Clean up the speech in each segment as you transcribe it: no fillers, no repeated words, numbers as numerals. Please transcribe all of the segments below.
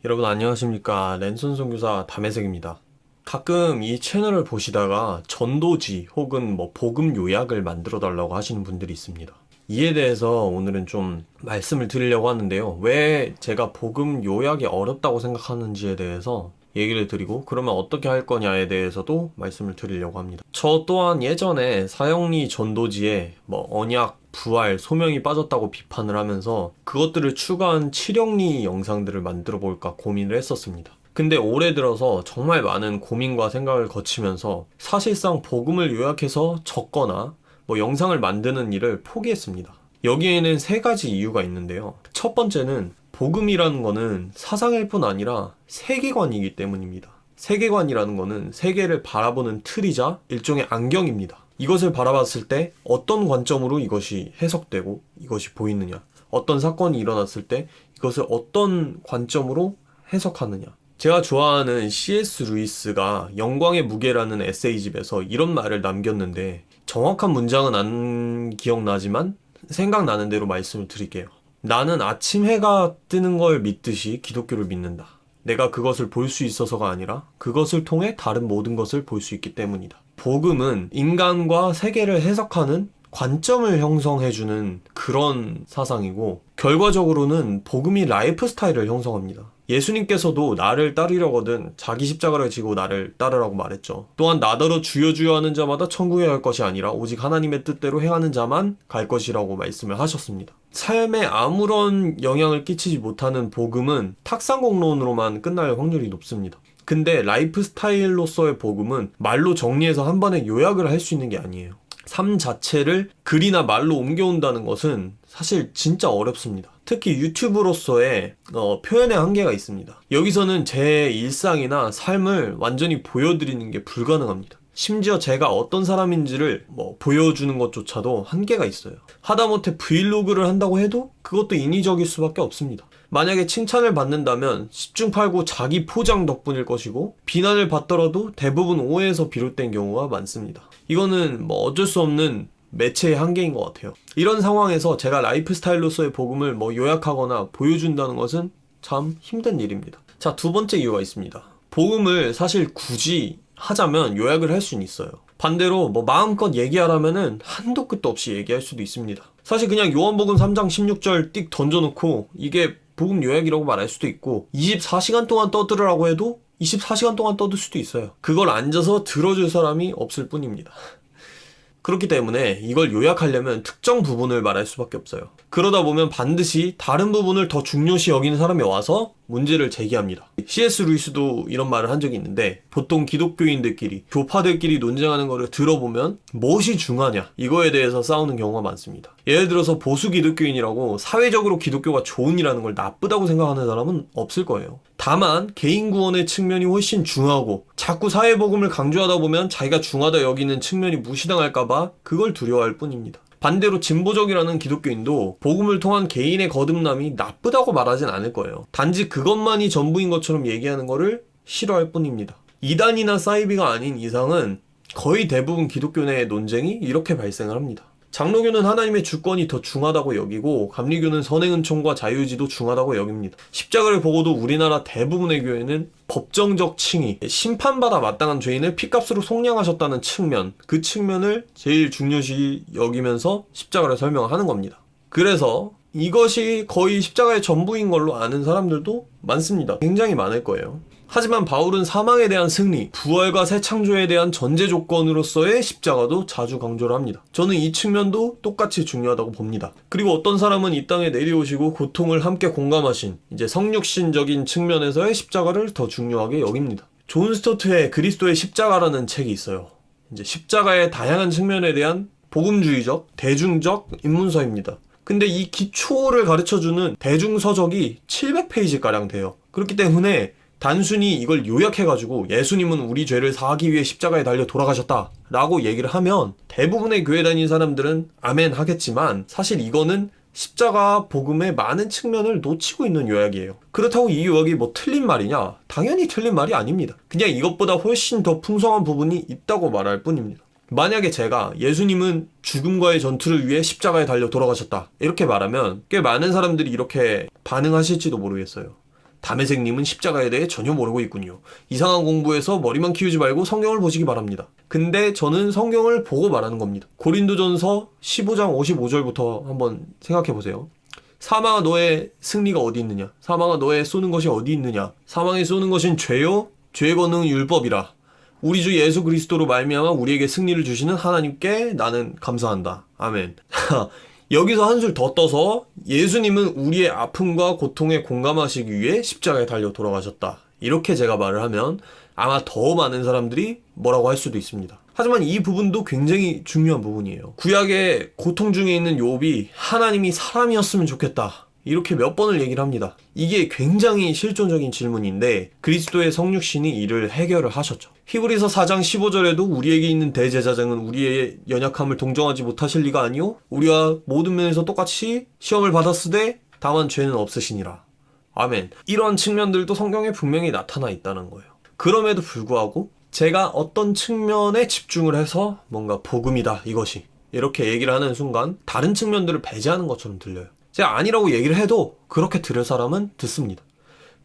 여러분 안녕하십니까. 랜선 선교사 담혜색입니다. 가끔 이 채널을 보시다가 전도지 혹은 복음 요약을 만들어 달라고 하시는 분들이 있습니다. 이에 대해서 오늘은 좀 말씀을 드리려고 하는데요. 왜 제가 복음 요약이 어렵다고 생각하는지에 대해서 얘기를 드리고, 그러면 어떻게 할 거냐에 대해서도 말씀을 드리려고 합니다. 저 또한 예전에 사형리 전도지에 언약, 부활, 소명이 빠졌다고 비판을 하면서 그것들을 추가한 칠형리 영상들을 만들어 볼까 고민을 했었습니다. 근데 올해 들어서 정말 많은 고민과 생각을 거치면서 사실상 복음을 요약해서 적거나 영상을 만드는 일을 포기했습니다. 여기에는 세 가지 이유가 있는데요. 첫 번째는 복음이라는 거는 사상일 뿐 아니라 세계관이기 때문입니다. 세계관이라는 거는 세계를 바라보는 틀이자 일종의 안경입니다. 이것을 바라봤을 때 어떤 관점으로 이것이 해석되고 이것이 보이느냐, 어떤 사건이 일어났을 때 이것을 어떤 관점으로 해석하느냐. 제가 좋아하는 C.S. 루이스가 영광의 무게라는 에세이집에서 이런 말을 남겼는데, 정확한 문장은 안 기억나지만 생각나는 대로 말씀을 드릴게요. 나는 아침 해가 뜨는 걸 믿듯이 기독교를 믿는다. 내가 그것을 볼 수 있어서가 아니라 그것을 통해 다른 모든 것을 볼 수 있기 때문이다. 복음은 인간과 세계를 해석하는 관점을 형성해주는 그런 사상이고, 결과적으로는 복음이 라이프 스타일을 형성합니다. 예수님께서도 나를 따르려거든 자기 십자가를 지고 나를 따르라고 말했죠. 또한 나더러 주여 주여 하는 자마다 천국에 갈 것이 아니라 오직 하나님의 뜻대로 행하는 자만 갈 것이라고 말씀을 하셨습니다. 삶에 아무런 영향을 끼치지 못하는 복음은 탁상공론으로만 끝날 확률이 높습니다. 근데 라이프 스타일로서의 복음은 말로 정리해서 한 번에 요약을 할 수 있는 게 아니에요. 삶 자체를 글이나 말로 옮겨온다는 것은 사실 진짜 어렵습니다. 특히 유튜브로서의 표현의 한계가 있습니다. 여기서는 제 일상이나 삶을 완전히 보여드리는 게 불가능합니다. 심지어 제가 어떤 사람인지를 보여주는 것조차도 한계가 있어요. 하다못해 브이로그를 한다고 해도 그것도 인위적일 수밖에 없습니다. 만약에 칭찬을 받는다면 10중 8구 자기 포장 덕분일 것이고, 비난을 받더라도 대부분 오해에서 비롯된 경우가 많습니다. 이거는 어쩔 수 없는 매체의 한계인 것 같아요. 이런 상황에서 제가 라이프 스타일로서의 복음을 요약하거나 보여준다는 것은 참 힘든 일입니다. 자, 두 번째 이유가 있습니다. 복음을 사실 굳이 하자면 요약을 할 수는 있어요. 반대로 마음껏 얘기하라면은 한도 끝도 없이 얘기할 수도 있습니다. 사실 그냥 요한복음 3장 16절 띡 던져놓고 이게 복음 요약이라고 말할 수도 있고, 24시간 동안 떠들으라고 해도 24시간 동안 떠들 수도 있어요. 그걸 앉아서 들어줄 사람이 없을 뿐입니다. 그렇기 때문에 이걸 요약하려면 특정 부분을 말할 수밖에 없어요. 그러다 보면 반드시 다른 부분을 더 중요시 여기는 사람이 와서 문제를 제기합니다. C.S. 루이스도 이런 말을 한 적이 있는데, 보통 기독교인들끼리, 교파들끼리 논쟁하는 거를 들어보면 무엇이 중하냐, 이거에 대해서 싸우는 경우가 많습니다. 예를 들어서 보수 기독교인이라고 사회적으로 기독교가 좋은이라는 걸 나쁘다고 생각하는 사람은 없을 거예요. 다만 개인 구원의 측면이 훨씬 중하고 자꾸 사회복음을 강조하다 보면 자기가 중하다 여기는 측면이 무시당할까봐 그걸 두려워할 뿐입니다. 반대로 진보적이라는 기독교인도 복음을 통한 개인의 거듭남이 나쁘다고 말하진 않을 거예요. 단지 그것만이 전부인 것처럼 얘기하는 거를 싫어할 뿐입니다. 이단이나 사이비가 아닌 이상은 거의 대부분 기독교 내의 논쟁이 이렇게 발생을 합니다. 장로교는 하나님의 주권이 더 중하다고 여기고, 감리교는 선행은총과 자유의지도 중하다고 여깁니다. 십자가를 보고도 우리나라 대부분의 교회는 법정적 칭의, 심판받아 마땅한 죄인을 피값으로 속량하셨다는 측면, 그 측면을 제일 중요시 여기면서 십자가를 설명하는 겁니다. 그래서 이것이 거의 십자가의 전부인 걸로 아는 사람들도 많습니다. 굉장히 많을 거예요. 하지만 바울은 사망에 대한 승리, 부활과 새 창조에 대한 전제 조건으로서의 십자가도 자주 강조를 합니다. 저는 이 측면도 똑같이 중요하다고 봅니다. 그리고 어떤 사람은 이 땅에 내려오시고 고통을 함께 공감하신 성육신적인 측면에서의 십자가를 더 중요하게 여깁니다. 존 스토트의 그리스도의 십자가라는 책이 있어요. 십자가의 다양한 측면에 대한 복음주의적, 대중적 입문서입니다. 근데 이 기초를 가르쳐주는 대중서적이 700페이지가량 돼요. 그렇기 때문에 단순히 이걸 요약해가지고 예수님은 우리 죄를 사하기 위해 십자가에 달려 돌아가셨다 라고 얘기를 하면 대부분의 교회 다니는 사람들은 아멘 하겠지만, 사실 이거는 십자가 복음의 많은 측면을 놓치고 있는 요약이에요. 그렇다고 이 요약이 틀린 말이냐? 당연히 틀린 말이 아닙니다. 그냥 이것보다 훨씬 더 풍성한 부분이 있다고 말할 뿐입니다. 만약에 제가 예수님은 죽음과의 전투를 위해 십자가에 달려 돌아가셨다 이렇게 말하면 꽤 많은 사람들이 이렇게 반응하실지도 모르겠어요. 담에색님은 십자가에 대해 전혀 모르고 있군요. 이상한 공부에서 머리만 키우지 말고 성경을 보시기 바랍니다. 근데 저는 성경을 보고 말하는 겁니다. 고린도전서 15장 55절부터 한번 생각해 보세요. 사망아 너의 승리가 어디 있느냐? 사망아 너의 쏘는 것이 어디 있느냐? 사망에 쏘는 것은 죄요? 죄의 권능은 율법이라. 우리 주 예수 그리스도로 말미암아 우리에게 승리를 주시는 하나님께 나는 감사한다. 아멘. 여기서 한술 더 떠서 예수님은 우리의 아픔과 고통에 공감하시기 위해 십자가에 달려 돌아가셨다. 이렇게 제가 말을 하면 아마 더 많은 사람들이 뭐라고 할 수도 있습니다. 하지만 이 부분도 굉장히 중요한 부분이에요. 구약의 고통 중에 있는 욥이 하나님이 사람이었으면 좋겠다. 이렇게 몇 번을 얘기를 합니다. 이게 굉장히 실존적인 질문인데 그리스도의 성육신이 이를 해결을 하셨죠. 히브리서 4장 15절에도 우리에게 있는 대제사장은 우리의 연약함을 동정하지 못하실 리가 아니요 우리와 모든 면에서 똑같이 시험을 받았으되 다만 죄는 없으시니라. 아멘. 이런 측면들도 성경에 분명히 나타나 있다는 거예요. 그럼에도 불구하고 제가 어떤 측면에 집중을 해서 뭔가 복음이다 이것이 이렇게 얘기를 하는 순간 다른 측면들을 배제하는 것처럼 들려요. 제가 아니라고 얘기를 해도 그렇게 들을 사람은 듣습니다.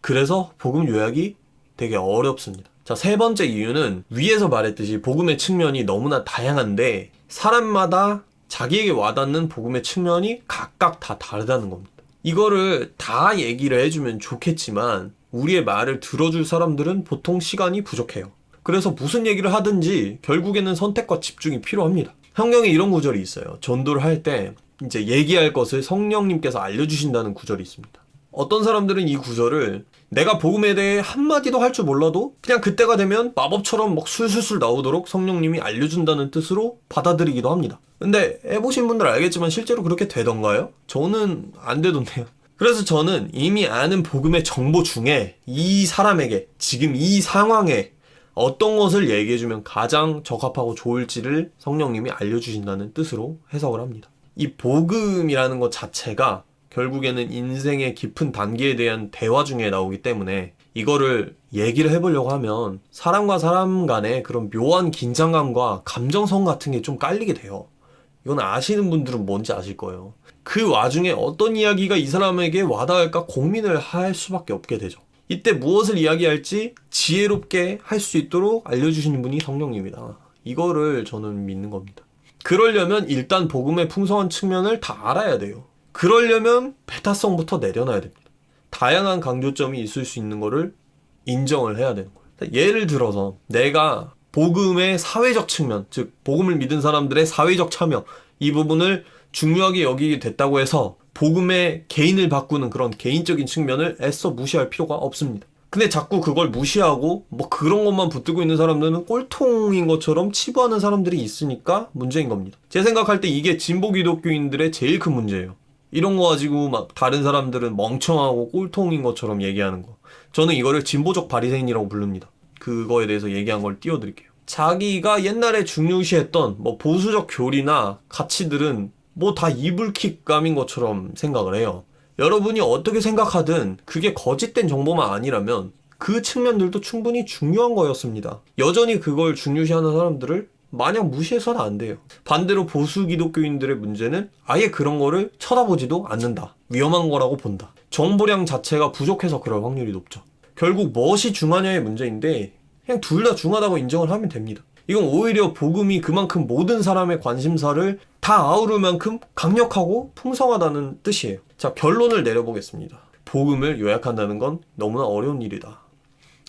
그래서 복음 요약이 되게 어렵습니다. 자, 세 번째 이유는 위에서 말했듯이 복음의 측면이 너무나 다양한데 사람마다 자기에게 와닿는 복음의 측면이 각각 다 다르다는 겁니다. 이거를 다 얘기를 해주면 좋겠지만 우리의 말을 들어줄 사람들은 보통 시간이 부족해요. 그래서 무슨 얘기를 하든지 결국에는 선택과 집중이 필요합니다. 성경에 이런 구절이 있어요. 전도를 할 때 이제 얘기할 것을 성령님께서 알려주신다는 구절이 있습니다. 어떤 사람들은 이 구절을 내가 복음에 대해 한마디도 할 줄 몰라도 그냥 그때가 되면 마법처럼 막 술술술 나오도록 성령님이 알려준다는 뜻으로 받아들이기도 합니다. 근데 해보신 분들 알겠지만 실제로 그렇게 되던가요? 저는 안 되던데요. 그래서 저는 이미 아는 복음의 정보 중에 이 사람에게 지금 이 상황에 어떤 것을 얘기해주면 가장 적합하고 좋을지를 성령님이 알려주신다는 뜻으로 해석을 합니다. 이 복음이라는 것 자체가 결국에는 인생의 깊은 단계에 대한 대화 중에 나오기 때문에 이거를 얘기를 해보려고 하면 사람과 사람 간의 그런 묘한 긴장감과 감정성 같은 게 좀 깔리게 돼요. 이건 아시는 분들은 뭔지 아실 거예요. 그 와중에 어떤 이야기가 이 사람에게 와닿을까 고민을 할 수밖에 없게 되죠. 이때 무엇을 이야기할지 지혜롭게 할 수 있도록 알려주시는 분이 성령님이다. 이거를 저는 믿는 겁니다. 그러려면 일단 복음의 풍성한 측면을 다 알아야 돼요. 그러려면 배타성부터 내려놔야 됩니다. 다양한 강조점이 있을 수 있는 거를 인정을 해야 되는 거예요. 예를 들어서 내가 복음의 사회적 측면, 즉 복음을 믿은 사람들의 사회적 참여, 이 부분을 중요하게 여기게 됐다고 해서 복음의 개인을 바꾸는 그런 개인적인 측면을 애써 무시할 필요가 없습니다. 근데 자꾸 그걸 무시하고 뭐 그런 것만 붙들고 있는 사람들은 꼴통인 것처럼 치부하는 사람들이 있으니까 문제인 겁니다. 제 생각할 때 이게 진보 기독교인들의 제일 큰 문제예요. 이런 거 가지고 막 다른 사람들은 멍청하고 꼴통인 것처럼 얘기하는 거. 저는 이거를 진보적 바리새인이라고 부릅니다. 그거에 대해서 얘기한 걸 띄워드릴게요. 자기가 옛날에 중요시했던 뭐 보수적 교리나 가치들은 뭐 다 이불킥감인 것처럼 생각을 해요. 여러분이 어떻게 생각하든 그게 거짓된 정보만 아니라면 그 측면들도 충분히 중요한 거였습니다. 여전히 그걸 중요시하는 사람들을 마냥 무시해서는 안 돼요. 반대로 보수 기독교인들의 문제는 아예 그런 거를 쳐다보지도 않는다. 위험한 거라고 본다. 정보량 자체가 부족해서 그럴 확률이 높죠. 결국 무엇이 중하냐의 문제인데 그냥 둘 다 중하다고 인정을 하면 됩니다. 이건 오히려 복음이 그만큼 모든 사람의 관심사를 다 아우를 만큼 강력하고 풍성하다는 뜻이에요. 자, 결론을 내려보겠습니다. 복음을 요약한다는 건 너무나 어려운 일이다.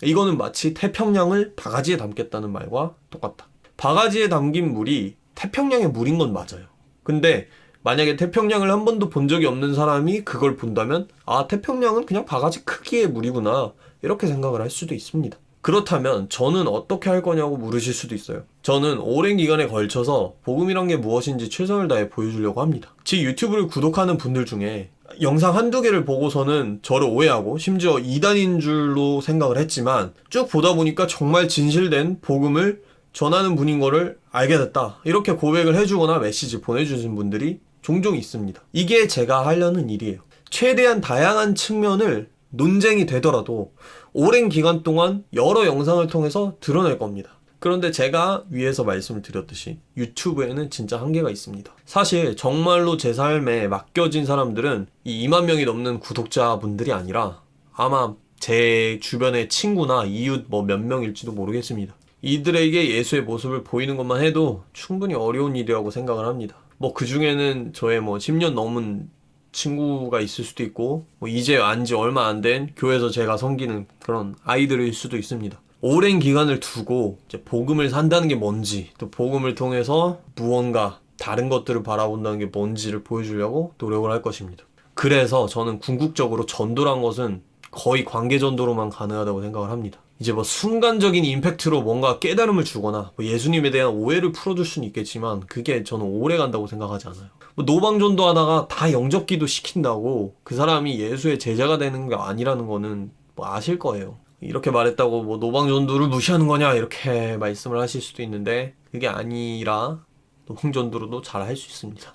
이거는 마치 태평양을 바가지에 담겠다는 말과 똑같다. 바가지에 담긴 물이 태평양의 물인 건 맞아요. 근데 만약에 태평양을 한 번도 본 적이 없는 사람이 그걸 본다면 아, 태평양은 그냥 바가지 크기의 물이구나 이렇게 생각을 할 수도 있습니다. 그렇다면 저는 어떻게 할 거냐고 물으실 수도 있어요. 저는 오랜 기간에 걸쳐서 복음이란 게 무엇인지 최선을 다해 보여주려고 합니다. 제 유튜브를 구독하는 분들 중에 영상 한두 개를 보고서는 저를 오해하고 심지어 이단인 줄로 생각을 했지만 쭉 보다 보니까 정말 진실된 복음을 전하는 분인 거를 알게 됐다. 이렇게 고백을 해주거나 메시지 보내주신 분들이 종종 있습니다. 이게 제가 하려는 일이에요. 최대한 다양한 측면을 논쟁이 되더라도 오랜 기간 동안 여러 영상을 통해서 드러낼 겁니다. 그런데 제가 위에서 말씀을 드렸듯이 유튜브에는 진짜 한계가 있습니다. 사실 정말로 제 삶에 맡겨진 사람들은 이 2만 명이 넘는 구독자분들이 아니라 아마 제 주변의 친구나 이웃 뭐 몇 명일지도 모르겠습니다. 이들에게 예수의 모습을 보이는 것만 해도 충분히 어려운 일이라고 생각을 합니다. 뭐 그 중에는 저의 뭐 10년 넘은 친구가 있을 수도 있고, 뭐 이제 안지 얼마 안 된 교회에서 제가 섬기는 그런 아이들일 수도 있습니다. 오랜 기간을 두고 이제 복음을 산다는 게 뭔지, 또 복음을 통해서 무언가 다른 것들을 바라본다는 게 뭔지를 보여주려고 노력을 할 것입니다. 그래서 저는 궁극적으로 전도란 것은 거의 관계 전도로만 가능하다고 생각을 합니다. 이제 뭐 순간적인 임팩트로 뭔가 깨달음을 주거나 뭐 예수님에 대한 오해를 풀어줄 수는 있겠지만 그게 저는 오래 간다고 생각하지 않아요. 뭐 노방전도 하다가 다 영접기도 시킨다고 그 사람이 예수의 제자가 되는 게 아니라는 거는 뭐 아실 거예요. 이렇게 말했다고 뭐 노방전도를 무시하는 거냐 이렇게 말씀을 하실 수도 있는데 그게 아니라 노방전도로도 잘 할 수 있습니다.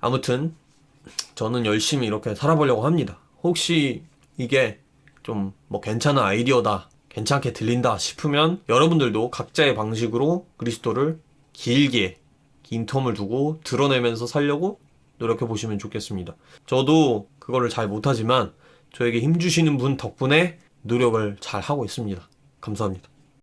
아무튼 저는 열심히 이렇게 살아보려고 합니다. 혹시 이게 좀 뭐 괜찮은 아이디어다, 괜찮게 들린다 싶으면 여러분들도 각자의 방식으로 그리스도를 길게 긴 텀을 두고 드러내면서 살려고 노력해 보시면 좋겠습니다. 저도 그거를 잘 못하지만 저에게 힘주시는 분 덕분에 노력을 잘 하고 있습니다. 감사합니다.